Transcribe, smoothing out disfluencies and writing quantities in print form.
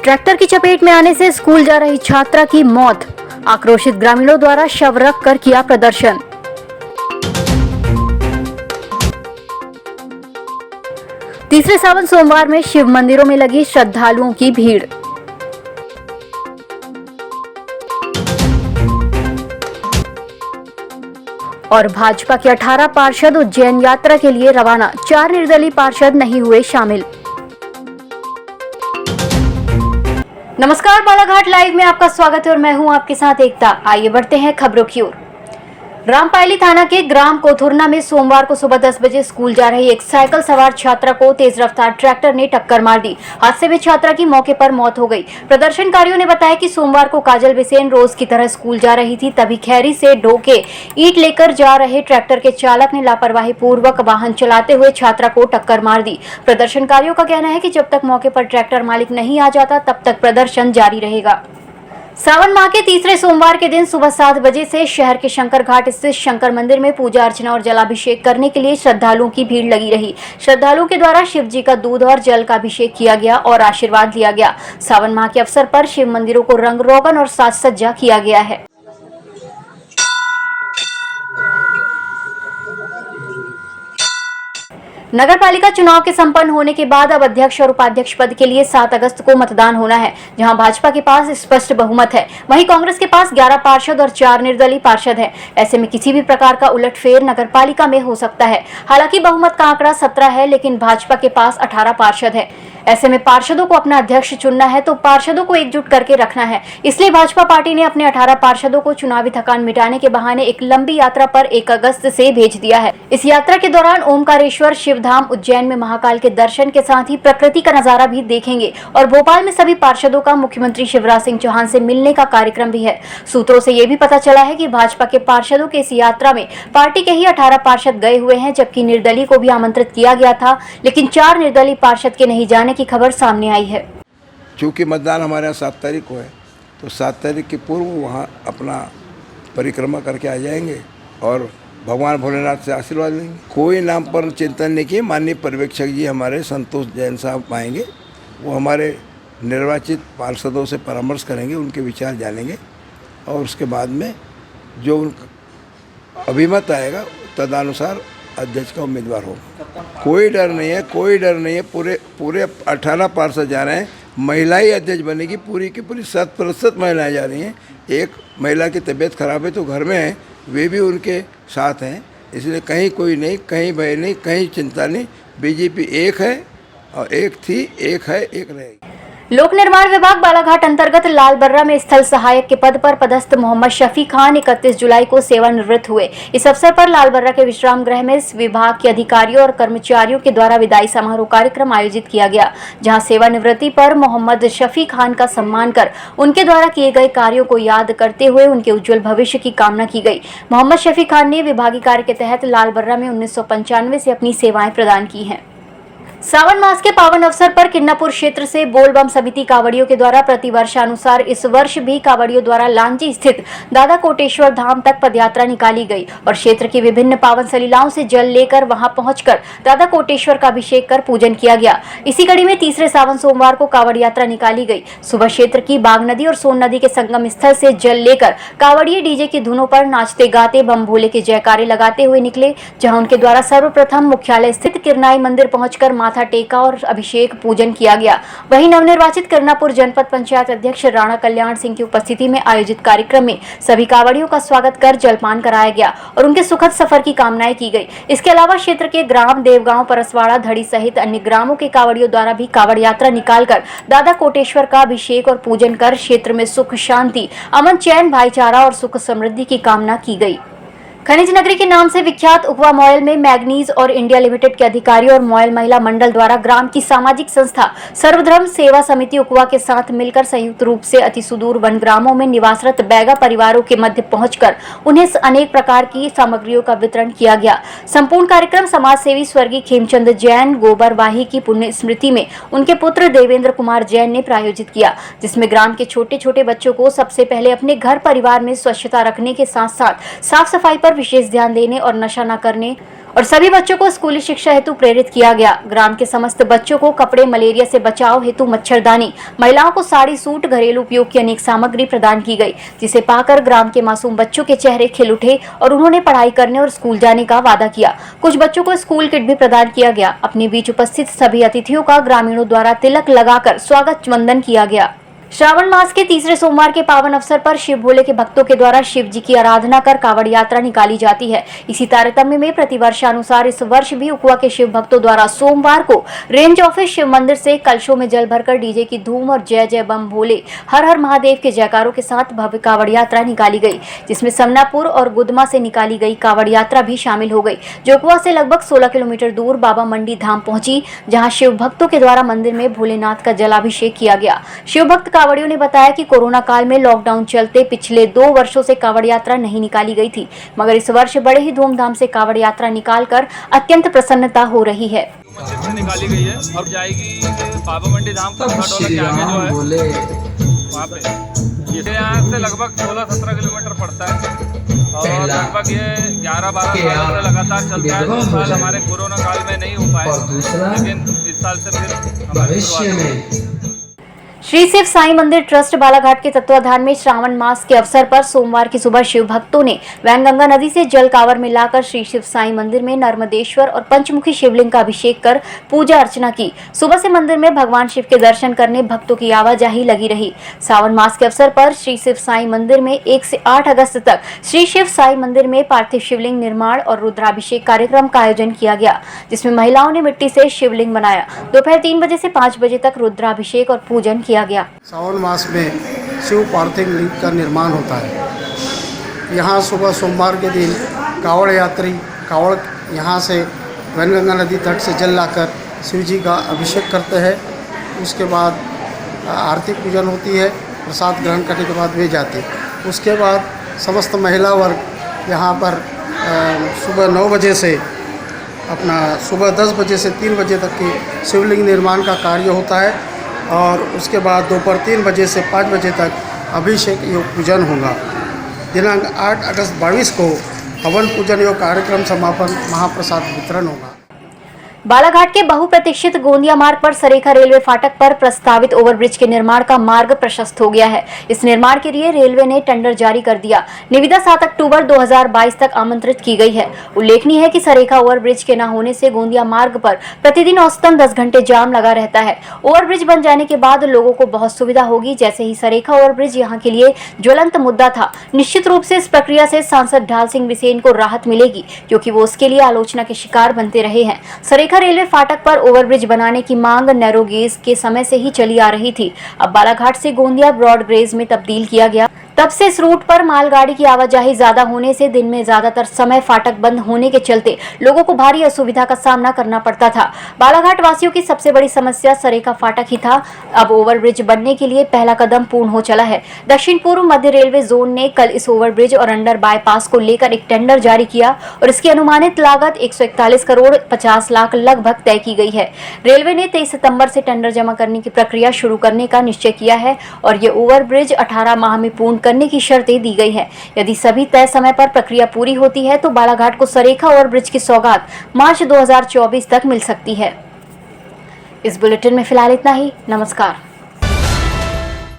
Tractor की चपेट में आने से स्कूल जा रही छात्रा की मौत। आक्रोशित ग्रामीणों द्वारा शव रख कर किया प्रदर्शन। तीसरे सावन सोमवार में शिव मंदिरों में लगी श्रद्धालुओं की भीड़। और भाजपा के 18 पार्षद उज्जैन यात्रा के लिए रवाना, 4 निर्दलीय पार्षद नहीं हुए शामिल। नमस्कार, बालाघाट लाइव में आपका स्वागत है और मैं हूं आपके साथ एकता। आइए बढ़ते हैं खबरों की ओर। रामपायली थाना के ग्राम कोथुरना में सोमवार को सुबह 10 बजे स्कूल जा रही एक साइकिल सवार छात्रा को तेज रफ्तार ट्रैक्टर ने टक्कर मार दी। हादसे में छात्रा की मौके पर मौत हो गई। प्रदर्शनकारियों ने बताया कि सोमवार को काजल बिसेन रोज की तरह स्कूल जा रही थी, तभी खैरी से ढोके ईंट लेकर जा रहे ट्रैक्टर के चालक ने लापरवाही पूर्वक वाहन चलाते हुए छात्रा को टक्कर मार दी। प्रदर्शनकारियों का कहना है कि जब तक मौके पर ट्रैक्टर मालिक नहीं आ जाता तब तक प्रदर्शन जारी रहेगा। सावन माह के तीसरे सोमवार के दिन सुबह 7 बजे से शहर के शंकर घाट स्थित शंकर मंदिर में पूजा अर्चना और जलाभिषेक करने के लिए श्रद्धालुओं की भीड़ लगी रही। श्रद्धालुओं के द्वारा शिव जी का दूध और जल का अभिषेक किया गया और आशीर्वाद लिया गया। सावन माह के अवसर पर शिव मंदिरों को रंग रोगन और साज सज्जा किया गया है। नगर पालिका चुनाव के संपन्न होने के बाद अब अध्यक्ष और उपाध्यक्ष पद के लिए 7 अगस्त को मतदान होना है। जहां भाजपा के पास स्पष्ट बहुमत है, वहीं कांग्रेस के पास 11 पार्षद और 4 निर्दलीय पार्षद हैं। ऐसे में किसी भी प्रकार का उलटफेर नगर पालिका में हो सकता है। हालांकि बहुमत का आंकड़ा 17 है, लेकिन भाजपा के पास 18 पार्षद है। ऐसे में पार्षदों को अपना अध्यक्ष चुनना है तो पार्षदों को एकजुट करके रखना है। इसलिए भाजपा पार्टी ने अपने 18 पार्षदों को चुनावी थकान मिटाने के बहाने एक लंबी यात्रा पर 1 अगस्त से भेज दिया है। इस यात्रा के दौरान ओमकारेश्वर शिवधाम उज्जैन में महाकाल के दर्शन के साथ ही प्रकृति का नजारा भी देखेंगे और भोपाल में सभी पार्षदों का मुख्यमंत्री शिवराज सिंह चौहान से मिलने का कार्यक्रम भी है। सूत्रों से ये भी पता चला है कि भाजपा के पार्षदों के इस यात्रा में पार्टी के ही 18 पार्षद गए हुए हैं, जबकि निर्दलीय को भी आमंत्रित किया गया था, लेकिन 4 निर्दलीय पार्षद के नहीं जाने की खबर सामने आई है। चूँकि मतदान हमारे यहाँ 7 तारीख को है, तो 7 तारीख के पूर्व वहाँ अपना परिक्रमा करके आ जाएंगे और भगवान भोलेनाथ से आशीर्वाद लेंगे। कोई नाम पर चिंतन नहीं किए। माननीय पर्यवेक्षक जी हमारे संतोष जैन साहब आएंगे, वो हमारे निर्वाचित पार्षदों से परामर्श करेंगे, उनके विचार जानेंगे और उसके बाद में जो उनका अभिमत आएगा तदनुसार अध्यक्ष का उम्मीदवार होगा। कोई डर नहीं है, कोई डर नहीं है। पूरे 18 पार्षद जा रहे हैं। महिला ही अध्यक्ष बनेगी, पूरी की पूरी 100% महिलाएं जा रही हैं। एक महिला की तबीयत खराब है तो घर में है, वे भी उनके साथ हैं। इसलिए कहीं कोई नहीं, कहीं भय नहीं, कहीं चिंता नहीं। बीजेपी एक है और एक थी, एक है, एक रहेगी। लोक निर्माण विभाग बालाघाट अंतर्गत लालबर्रा में स्थल सहायक के पद पर पदस्थ मोहम्मद शफी खान 31 जुलाई को सेवानिवृत्त हुए। इस अवसर पर लालबर्रा के विश्राम गृह में विभाग के अधिकारियों और कर्मचारियों के द्वारा विदाई समारोह कार्यक्रम आयोजित किया गया, जहां सेवानिवृत्ति पर मोहम्मद शफी खान का सम्मान कर उनके द्वारा किए गए कार्यों को याद करते हुए उनके उज्जवल भविष्य की कामना की गई। मोहम्मद शफी खान ने विभागीय कार्य के तहत लालबर्रा में 1995 से अपनी सेवाएं प्रदान की हैं। सावन मास के पावन अवसर पर किन्नापुर क्षेत्र से बोलबम समिति कावड़ियों के द्वारा प्रतिवर्षानुसार इस वर्ष भी कावड़ियों द्वारा लांजी स्थित दादा कोटेश्वर धाम तक पदयात्रा निकाली गई और क्षेत्र की विभिन्न पावन सलीलाओं से जल लेकर वहां पहुंचकर दादा कोटेश्वर का अभिषेक कर पूजन किया गया। इसी कड़ी में तीसरे सावन सोमवार को कावड़ यात्रा निकाली गई। सुबह क्षेत्र की बाग नदी और सोन नदी के संगम स्थल से जल लेकर कावड़िये डीजे की धुनों पर नाचते गाते बम भोले के जयकारे लगाते हुए निकले, जहाँ उनके द्वारा सर्वप्रथम मुख्यालय स्थित किरनाई मंदिर पहुंचकर माथा टेका और अभिषेक पूजन किया गया। वहीं नवनिर्वाचित किरनापुर जनपद पंचायत अध्यक्ष राणा कल्याण सिंह की उपस्थिति में आयोजित कार्यक्रम में सभी कावड़ियों का स्वागत कर जलपान कराया गया और उनके सुखद सफर की कामनाएं की गई। इसके अलावा क्षेत्र के ग्राम देवगांव, परसवाड़ा, धड़ी सहित अन्य ग्रामों के कावड़ियों द्वारा भी कावड़ यात्रा निकालकर दादा कोटेश्वर का अभिषेक और पूजन कर क्षेत्र में सुख शांति, अमन चैन, भाईचारा और सुख समृद्धि की कामना की गई। खनिज नगरी के नाम से विख्यात उकवा मॉयल में मैग्नीज और इंडिया लिमिटेड के अधिकारियों और मॉयल महिला मंडल द्वारा ग्राम की सामाजिक संस्था सर्वधर्म सेवा समिति उकवा के साथ मिलकर संयुक्त रूप से अति सुदूर वन ग्रामों में निवासरत बैगा परिवारों के मध्य पहुंचकर उन्हें अनेक प्रकार की सामग्रियों का वितरण किया गया। संपूर्ण कार्यक्रम समाज सेवी स्वर्गीय खेमचंद जैन गोबरवाही की पुण्य स्मृति में उनके पुत्र देवेंद्र कुमार जैन ने प्रायोजित किया, जिसमें ग्राम के छोटे छोटे बच्चों को सबसे पहले अपने घर परिवार में स्वच्छता रखने के साथ साथ साफ सफाई पर पर विशेष ध्यान देने और नशा न करने और सभी बच्चों को स्कूली शिक्षा हेतु प्रेरित किया गया। ग्राम के समस्त बच्चों को कपड़े, मलेरिया से बचाव हेतु मच्छरदानी, महिलाओं को साड़ी, सूट, घरेलू उपयोग की अनेक सामग्री प्रदान की गई, जिसे पाकर ग्राम के मासूम बच्चों के चेहरे खिल उठे और उन्होंने पढ़ाई करने और स्कूल जाने का वादा किया। कुछ बच्चों को स्कूल किट भी प्रदान किया गया। अपने बीच उपस्थित सभी अतिथियों का ग्रामीणों द्वारा तिलक लगाकर स्वागत वंदन किया गया। श्रावण मास के तीसरे सोमवार के पावन अवसर पर शिव भोले के भक्तों के द्वारा शिव जी की आराधना कर कावड़ यात्रा निकाली जाती है। इसी तारतम्य में प्रतिवर्षानुसार इस वर्ष भी उकुआ के शिव भक्तों द्वारा सोमवार को रेंज ऑफिस शिव मंदिर से कलशों में जल भरकर डीजे की धूम और जय जय बम भोले हर हर महादेव के जयकारों के साथ भव्य कावड़ यात्रा निकाली गई, जिसमें समनापुर और गुदमा से निकाली गई कावड़ यात्रा भी शामिल हो गई, जो उकुआ से लगभग 16 किलोमीटर दूर बाबा मंडी धाम पहुंची, जहां शिव भक्तों के द्वारा मंदिर में भोलेनाथ का जलाभिषेक किया गया। शिव भक्त कावड़ियों ने बताया कि कोरोना काल में लॉकडाउन चलते पिछले 2 वर्षों से कावड़ यात्रा नहीं निकाली गई थी, मगर इस वर्ष बड़े ही धूमधाम से कावड़ यात्रा निकालकर अत्यंत प्रसन्नता हो रही है। मंदिर से निकाली गई है और जाएगी बाबा मंडी धाम का खटोला के आगे जो है वहाँ पे। ये यहाँ से लगभग 16-17 किलोमीटर पड़ता है और लगभग ये 11-12 सालों से लगातार चलता है। 2 साल हमारे कोरोना काल में नहीं हो पाए, लेकिन इस साल से फिर हमारी शुरुआत। श्री शिव साई मंदिर ट्रस्ट बालाघाट के तत्वाधान में श्रावण मास के अवसर पर सोमवार की सुबह शिव भक्तों ने वैनगंगा नदी से जल कांवर में लाकर श्री शिव साई मंदिर में नर्मदेश्वर और पंचमुखी शिवलिंग का अभिषेक कर पूजा अर्चना की। सुबह से मंदिर में भगवान शिव के दर्शन करने भक्तों की आवाजाही लगी रही। सावन मास के अवसर पर श्री शिव साई मंदिर में 1 से 8 अगस्त तक श्री शिव साई मंदिर में पार्थिव शिवलिंग निर्माण और रुद्राभिषेक कार्यक्रम का आयोजन किया गया, जिसमें महिलाओं ने मिट्टी से शिवलिंग बनाया। दोपहर 3 बजे से 5 बजे तक रुद्राभिषेक और पूजन किया गया। सावन मास में शिव पार्थिव लिंग का निर्माण होता है। यहाँ सुबह सोमवार के दिन कावड़ यात्री कावड़ यहाँ से वैनगंगा नदी तट से जल लाकर शिव जी का अभिषेक करते हैं। उसके बाद आरती पूजन होती है, प्रसाद ग्रहण करने के बाद वे जाते हैं। उसके बाद समस्त महिला वर्ग यहाँ पर सुबह 9 बजे से अपना सुबह 10 बजे से 3 बजे तक की शिवलिंग निर्माण का कार्य होता है और उसके बाद दोपहर 3 बजे से 5 बजे तक अभिषेक योग पूजन होगा। दिनांक 8 अगस्त 22 को हवन पूजन योग कार्यक्रम समापन महाप्रसाद वितरण होगा। बालाघाट के बहुप्रतीक्षित गोंदिया मार्ग पर सरेखा रेलवे फाटक पर प्रस्तावित ओवरब्रिज के निर्माण का मार्ग प्रशस्त हो गया है। इस निर्माण के लिए रेलवे ने टेंडर जारी कर दिया। निविदा 7 अक्टूबर 2022 तक आमंत्रित की गई है। उल्लेखनीय है कि सरेखा ओवरब्रिज के न होने से गोंदिया मार्ग पर प्रतिदिन औसतन 10 घंटे जाम लगा रहता है। ओवरब्रिज बन जाने के बाद लोगों को बहुत सुविधा होगी। जैसे ही सरेखा ओवरब्रिज यहाँ के लिए ज्वलंत मुद्दा था। निश्चित रूप से इस प्रक्रिया से सांसद ढाल सिंह बिसेन को राहत मिलेगी, क्योंकि वो उसके लिए आलोचना के शिकार बनते रहे हैं। सरेखा रेलवे फाटक पर ओवरब्रिज बनाने की मांग नैरो गेज के समय से ही चली आ रही थी। अब बालाघाट से गोंदिया ब्रॉड गेज में तब्दील किया गया। तब से इस रूट पर मालगाड़ी की आवाजाही ज्यादा होने से दिन में ज्यादातर समय फाटक बंद होने के चलते लोगों को भारी असुविधा का सामना करना पड़ता था। बालाघाट वासियों की सबसे बड़ी समस्या सरेखा फाटक ही था। अब ओवरब्रिज बनने के लिए पहला कदम पूर्ण हो चला है। दक्षिण पूर्व मध्य रेलवे जोन ने कल इस ओवरब्रिज और अंडर बाईपास को लेकर एक टेंडर जारी किया और इसकी अनुमानित लागत 141 करोड़ 50 लाख लगभग तय की गई है। रेलवे ने 23 सितंबर से टेंडर जमा करने की प्रक्रिया शुरू करने का निश्चय किया है और ये ओवरब्रिज 18 माह में पूर्ण करने की शर्तें दी गई है। यदि सभी तय समय पर प्रक्रिया पूरी होती है तो बालाघाट को सरेखा ओवरब्रिज की सौगात मार्च 2024 तक मिल सकती है। इस बुलेटिन में फिलहाल इतना ही। नमस्कार।